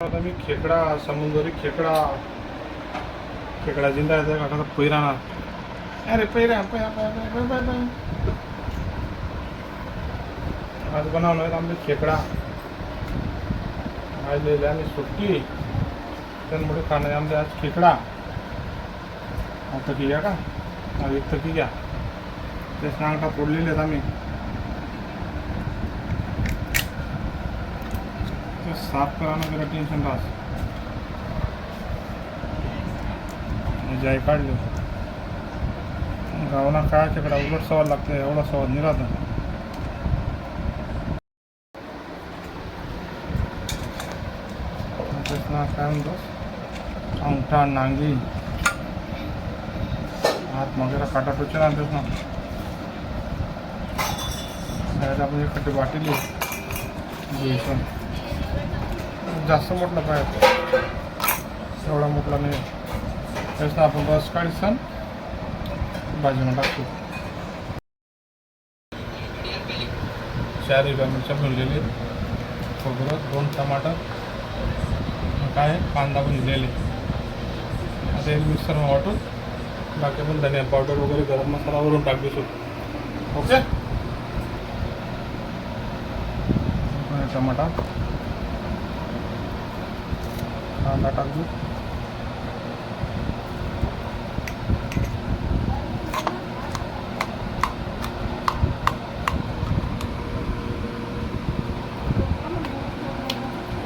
आता मी खेकडा समुद्री खेकडा खेकडा जिंदा आहे का पैरा ना अरे पैरा आज बनवलं आहे आम्ही खेकडा आज लिहिले आम्ही सुट्टी त्यामुळे खाणे आमचे आज खेकडा आता की घ्या का एक तर की घ्या ते सांगता फोडलेले आहेत आम्ही साफ कराना जरा टेन्शन राहत जाय काढले गावना काय खेकडा उलट सवाद लागते एवढा सवाद नाही राहत काय म्हणतो अंगठा नांगी हात वगैरे काटा टोचे ना तेच ना आपण एक खड्डे वाटेली बेसन जास्त मोठला पाहिजे एवढा मोठला नाही त्याच्यानं आपण रस काढीसन भाजीनं टाकतो 4 हिरव्या मिरच्या भरलेली खोबरं 2 टमाटर काय कांदा भरलेले आता एक मिक्सर वाटून बाकी पण धनिया पावडर वगैरे गरम मसाला वरून टाकू ओके टमाटा कांदा टाकू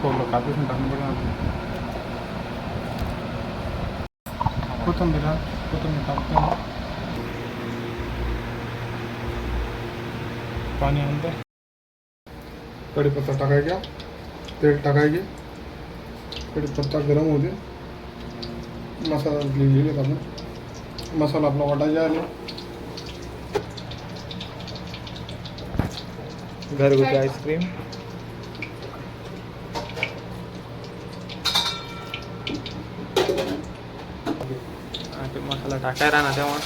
खोबरं कापून टाकून बघा कोथिंबीर टाकतो पाणी आणतं कढीपत्ता टाकायचा तेल टाकायचे कढीपत्ता गरम होते मसाला लिहिलेले आपण मसाला आपला वाटायचा आले घरगुती आईस्क्रीम ते मसाला टाकायला ना तेव्हा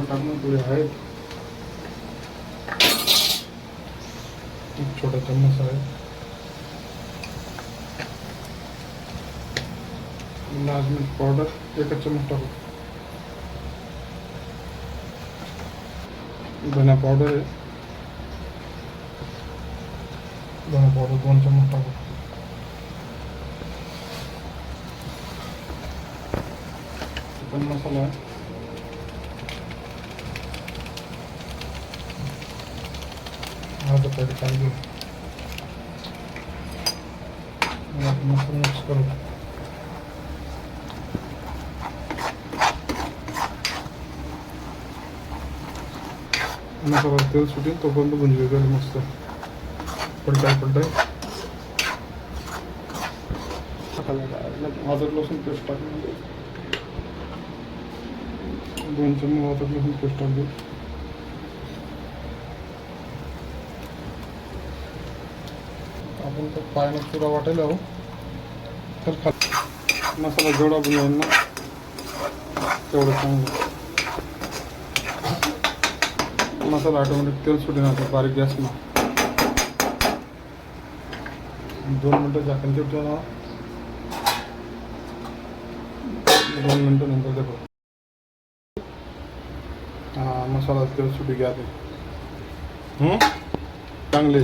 टाकून थोडे आहेत एक छोटा चम्मच आहे लाल मिर्च पावडर 1 चम्मच टाकू धनिया पावडर आहे धनिया पावडर 2 चम्मच टाकू चिकन मसाला आहे आधा पैकेट टाकू मसाला मिक्स करू मसाला तेल सुटेल तोपर्यंत भुंजले जाईल मस्त पलटाय अदरक लसूण पेस्ट टाकून 2 चम्मच अदरक लसूण पेस्ट टाकू आपण तो पायानं चुरा वाटायला हो तर मसाला जेवढा बनवेल ना तेवढं चांगलं मसाला ऑटोमॅटिक तेल सुटेल आता बारीक गॅसला 2 मिनटं झाकण ठेवतो ना 2 मिनटं नंतर देखो हा मसाला तेल सुटी गया ते चांगले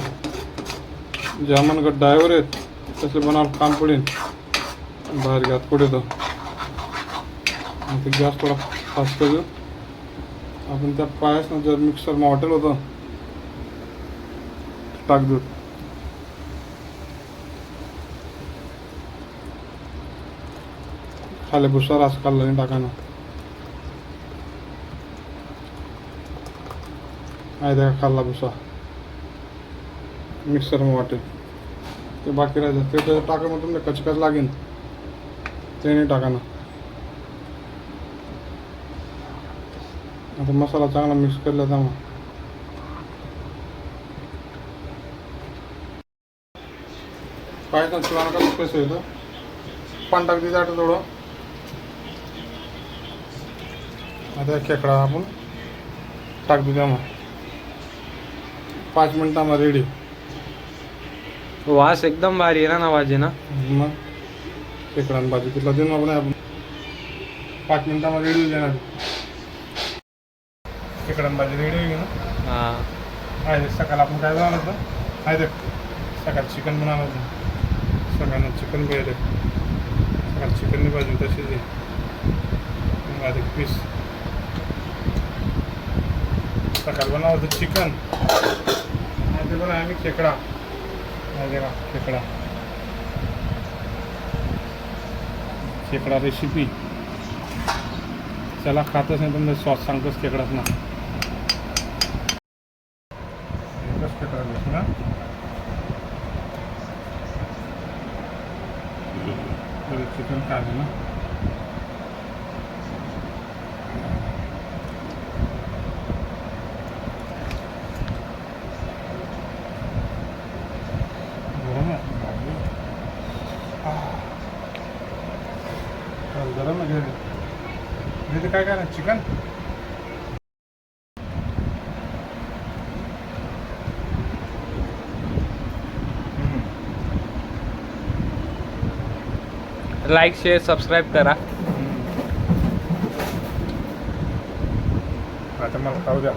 जे आम्हाला ड्रायव्हर आहेत तसे बनावं काम पडेल बाहेर घ्यात पुढे तर ते गॅस थोडा फास्ट करू आपण त्या पायासनं जर मिक्सर हॉटेल होतं टाक देऊ खाली भुसा रास काढला नाही टाकाना आहे त्या खाल्ला भुसा मिक्सर में वाटेल ते बाकी राहायचं ते टाका मग तुम्हाला कचकच लागेल ते नाही टाका ना आता मसाला चांगला मिक्स केला तर मग पाहिजे चुराना कसं पैसे येतं पाणी टाक दिलं आता थोडं आता खेकडा आपण टाक देऊ मग 5 मिनिटामध्ये रेडी. वास एकदम भारी आहे ना भाजी ना. मग खेकडा भाजी तुला देणार आपण 5 मिनिटामध्ये रेडी देणार. खेकडा भाजी रेडी होईल ना. हां आहे सकाळ आपण काय बनवलं होतं आहे ते सकाळ चिकन बनवलं होतं. सकाळनं चिकन पाहिजे. सकाळ चिकननी भाजी तशीच आहे. अधिक पीस सकाळ बनवलं होतं चिकन आणि ते बनवलं आम्ही खेकडा. का खेकडा खेकडा रेसिपी. चला खातच नाही पण सॉस सांगतोच खेकडाच ना. एकच खेकडा घेतो ना. चिकन खायचं ना. गरम आहे तिथे काय काय ना चिकन. लाईक शेअर सबस्क्राईब करा. आता मला खाऊ द्या.